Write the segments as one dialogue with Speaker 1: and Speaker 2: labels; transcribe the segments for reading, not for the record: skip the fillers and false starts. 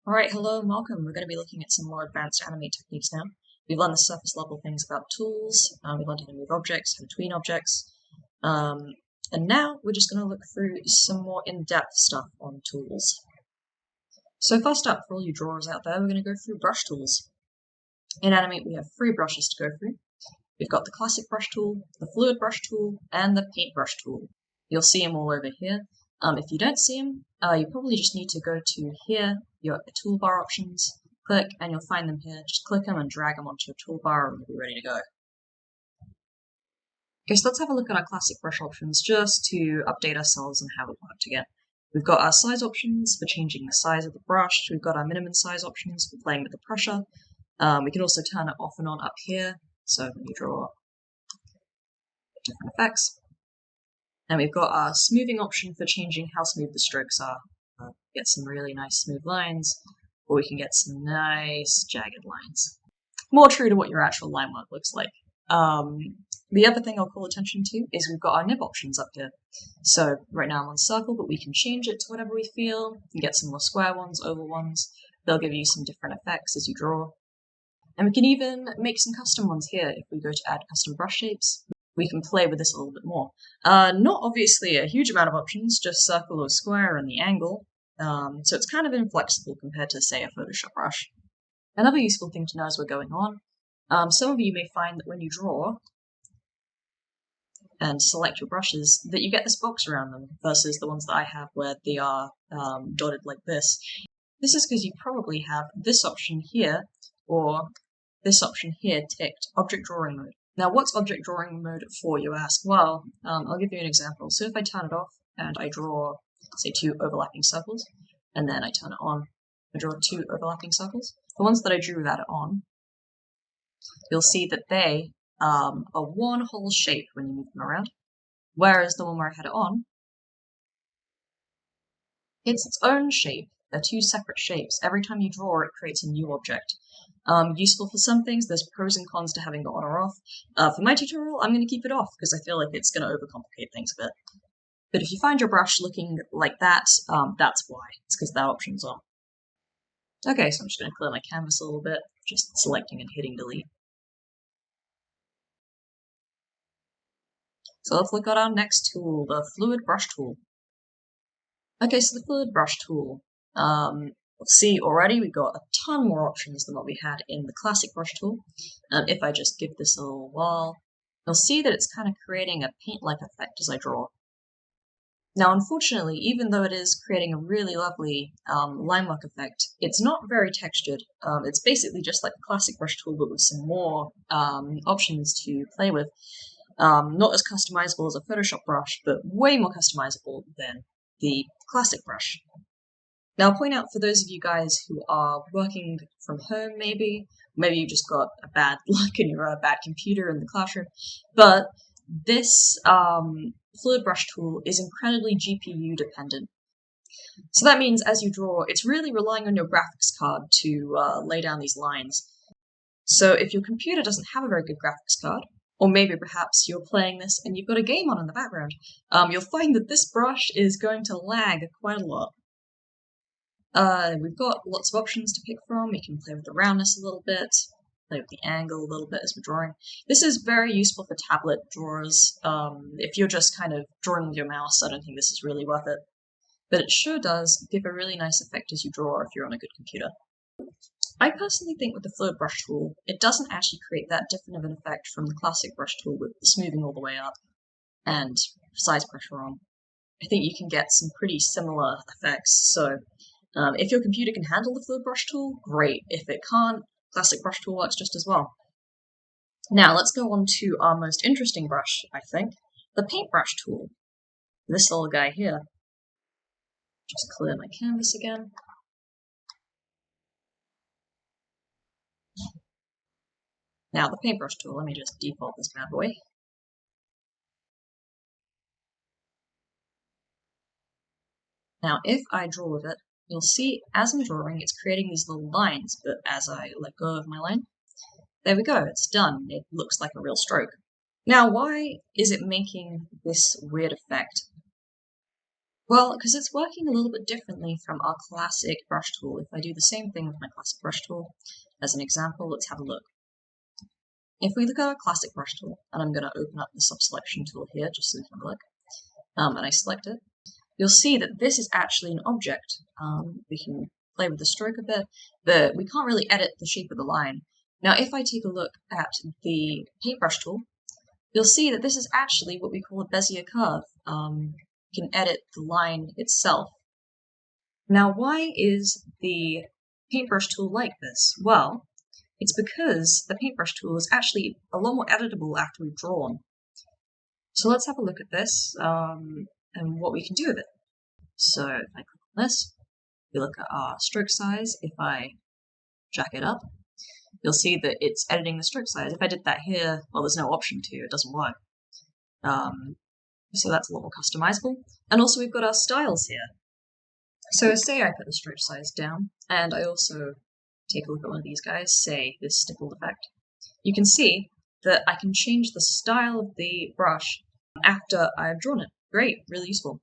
Speaker 1: Alright, hello and welcome. We're going to be looking at some more advanced animate techniques now. We've learned the surface level things about tools, we've learned how to move objects, how to tween objects, and now we're just going to look through some more in-depth stuff on tools. So first up, for all you drawers out there, we're going to go through brush tools. In Animate we have 3 brushes to go through. We've got the classic brush tool, the fluid brush tool, and the paintbrush tool. You'll see them all over here. If you don't see them, you probably just need to go to here, your toolbar options, click, and you'll find them here. Just click them and drag them onto your toolbar and you'll be ready to go. Okay, so let's have a look at our classic brush options just to update ourselves on how it worked again. We've got our size options for changing the size of the brush. We've got our minimum size options for playing with the pressure. We can also turn it off and on up here, so when you draw different effects. And we've got our smoothing option for changing how smooth the strokes are. Get some really nice smooth lines, or we can get some nice jagged lines. More true to what your actual line work looks like. The other thing I'll call attention to is we've got our nib options up here. So right now I'm on circle, but we can change it to whatever we feel. You can get some more square ones, oval ones. They'll give you some different effects as you draw. And we can even make some custom ones here if we go to add custom brush shapes. We can play with this a little bit more. Not obviously a huge amount of options, just circle or square and the angle. So it's kind of inflexible compared to, say, a Photoshop brush. Another useful thing to know as we're going on, some of you may find that when you draw and select your brushes, that you get this box around them versus the ones that I have where they are dotted like this. This is because you probably have this option here or this option here ticked, Object Drawing Mode. Now, what's Object Drawing Mode for, you ask? Well, I'll give you an example. So if I turn it off and I draw, say, 2 overlapping circles, and then I turn it on, I draw 2 overlapping circles. The ones that I drew without it on, you'll see that they are one whole shape when you move them around, whereas the one where I had it on, it's its own shape. They're 2 separate shapes. Every time you draw, it creates a new object. Useful for some things, there's pros and cons to having it on or off. For my tutorial, I'm going to keep it off because I feel like it's going to overcomplicate things a bit. But if you find your brush looking like that, that's why. It's because that option's on. Okay, so I'm just going to clear my canvas a little bit, just selecting and hitting delete. So let's look at our next tool, the fluid brush tool. Okay, so the fluid brush tool. We'll see already we've got a ton more options than what we had in the classic brush tool. If I just give this a little while, you'll see that it's kind of creating a paint-like effect as I draw. Now, unfortunately, even though it is creating a really lovely line work effect, it's not very textured. It's basically just like the classic brush tool, but with some more options to play with. Not as customizable as a Photoshop brush, but way more customizable than the classic brush. Now, I'll point out for those of you guys who are working from home, maybe you just got a bad luck and you're on a bad computer in the classroom, but this fluid brush tool is incredibly GPU dependent. So that means as you draw, it's really relying on your graphics card to lay down these lines. So if your computer doesn't have a very good graphics card, or maybe perhaps you're playing this and you've got a game on in the background, you'll find that this brush is going to lag quite a lot. We've got lots of options to pick from. We can play with the roundness a little bit, play with the angle a little bit as we're drawing. This is very useful for tablet drawers. If you're just kind of drawing with your mouse, I don't think this is really worth it. But it sure does give a really nice effect as you draw if you're on a good computer. I personally think with the fluid brush tool, it doesn't actually create that different of an effect from the classic brush tool with the smoothing all the way up and size pressure on. I think you can get some pretty similar effects, so if your computer can handle the fluid brush tool, great. If it can't, classic brush tool works just as well. Now let's go on to our most interesting brush, I think, the paintbrush tool. This little guy here. Just clear my canvas again. Now the paintbrush tool, let me just default this bad boy. Now if I draw with it, you'll see as I'm drawing, it's creating these little lines, but as I let go of my line, there we go, it's done. It looks like a real stroke. Now, why is it making this weird effect? Well, because it's working a little bit differently from our classic brush tool. If I do the same thing with my classic brush tool, as an example, let's have a look. If we look at our classic brush tool, and I'm going to open up the subselection tool here just so we can look, and I select it, you'll see that this is actually an object. We can play with the stroke a bit, but we can't really edit the shape of the line. Now, if I take a look at the paintbrush tool, you'll see that this is actually what we call a Bezier curve. You can edit the line itself. Now, why is the paintbrush tool like this? Well, it's because the paintbrush tool is actually a lot more editable after we've drawn. So let's have a look at this and what we can do with it. So if I click on this, we look at our stroke size. If I jack it up, you'll see that it's editing the stroke size. If I did that here, well, there's no option to, it doesn't work. So that's a lot more customizable. And also we've got our styles here. So say I put the stroke size down, and I also take a look at one of these guys, say this stippled effect. You can see that I can change the style of the brush after I've drawn it. Great, really useful.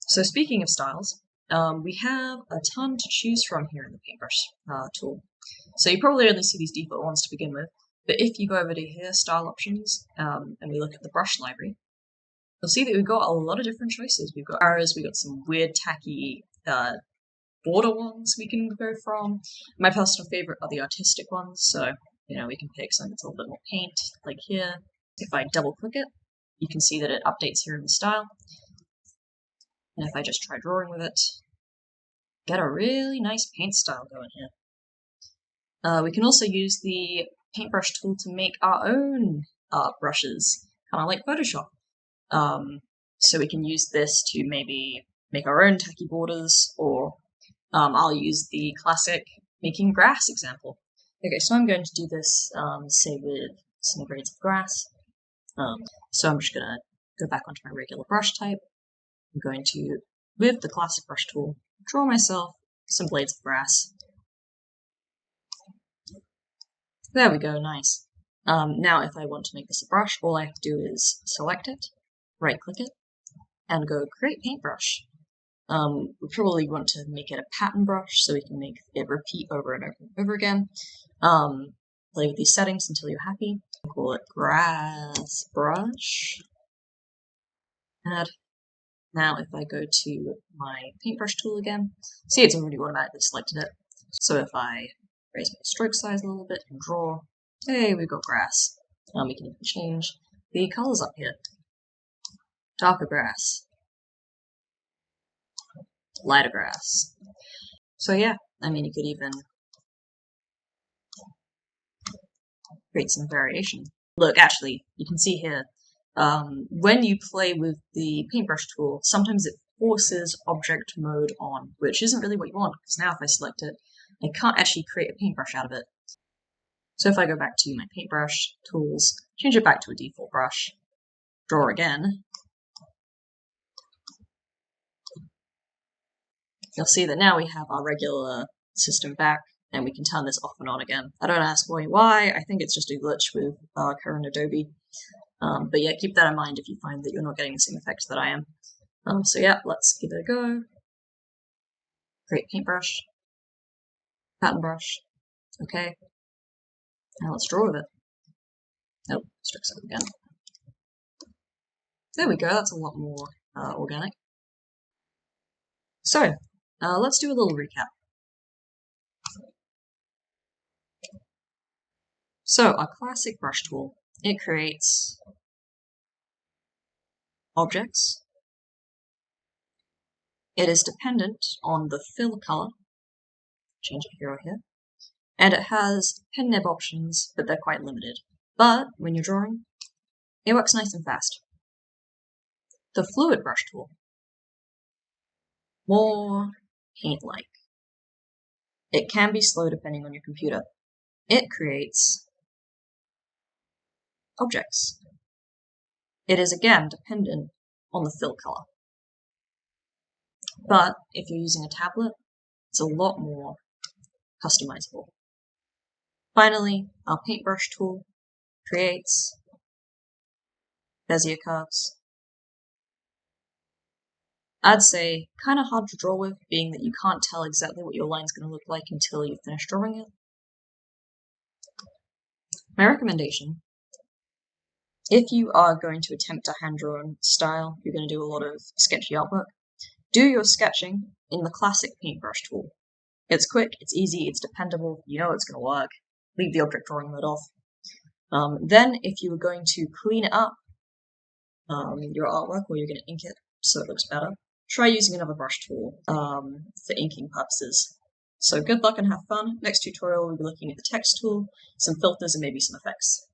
Speaker 1: So speaking of styles, we have a ton to choose from here in the paintbrush tool. So you probably only see these default ones to begin with, but if you go over to here, style options, and we look at the brush library, you'll see that we've got a lot of different choices. We've got arrows, we've got some weird tacky border ones we can go from. My personal favorite are the artistic ones, so we can pick something that's a little bit more paint, like here. If I double click it, you can see that it updates here in the style. And if I just try drawing with it, get a really nice paint style going here. We can also use the paintbrush tool to make our own brushes, kind of like Photoshop. So we can use this to maybe make our own tacky borders, or I'll use the classic making grass example. Okay, so I'm going to do this, say with some grades of grass. So I'm just going to go back onto my regular brush type. I'm going to, with the classic brush tool, draw myself some blades of grass. There we go, nice. Now if I want to make this a brush, all I have to do is select it, right-click it, and go Create Paintbrush. We probably want to make it a pattern brush so we can make it repeat over and over and over again. Play with these settings until you're happy. Call it Grass Brush. Add. Now if I go to my paintbrush tool again, see it's already automatically selected it. So if I raise my stroke size a little bit and draw, hey, we've got grass. We can even change the colors up here. Darker grass. Lighter grass. So yeah, you could even create some variation. Look, actually, you can see here, when you play with the paintbrush tool, sometimes it forces object mode on, which isn't really what you want, because now if I select it, I can't actually create a paintbrush out of it. So if I go back to my paintbrush tools, change it back to a default brush, draw again, you'll see that now we have our regular system back, and we can turn this off and on again. I don't ask why, I think it's just a glitch with current Adobe. But yeah, keep that in mind if you find that you're not getting the same effects that I am. So yeah, let's give it a go. Create paintbrush, pattern brush, okay. Now let's draw with it. Nope, stroke size again. There we go, that's a lot more organic. So, let's do a little recap. So, our classic brush tool, it creates objects. It is dependent on the fill color, change it here or here, and it has pen nib options, but they're quite limited. But when you're drawing, it works nice and fast. The fluid brush tool, more paint-like. It can be slow depending on your computer. It creates objects. It is again dependent on the fill color. But if you're using a tablet, it's a lot more customizable. Finally, our paintbrush tool creates Bezier curves. I'd say kind of hard to draw with, being that you can't tell exactly what your line's going to look like until you finish drawing it. My recommendation: if you are going to attempt a hand-drawn style, you're going to do a lot of sketchy artwork, do your sketching in the classic paintbrush tool. It's quick, it's easy, it's dependable, you know it's going to work. Leave the object drawing mode off. Then, if you were going to clean it up, your artwork, or you're going to ink it so it looks better, try using another brush tool for inking purposes. So good luck and have fun. Next tutorial we'll be looking at the text tool, some filters, and maybe some effects.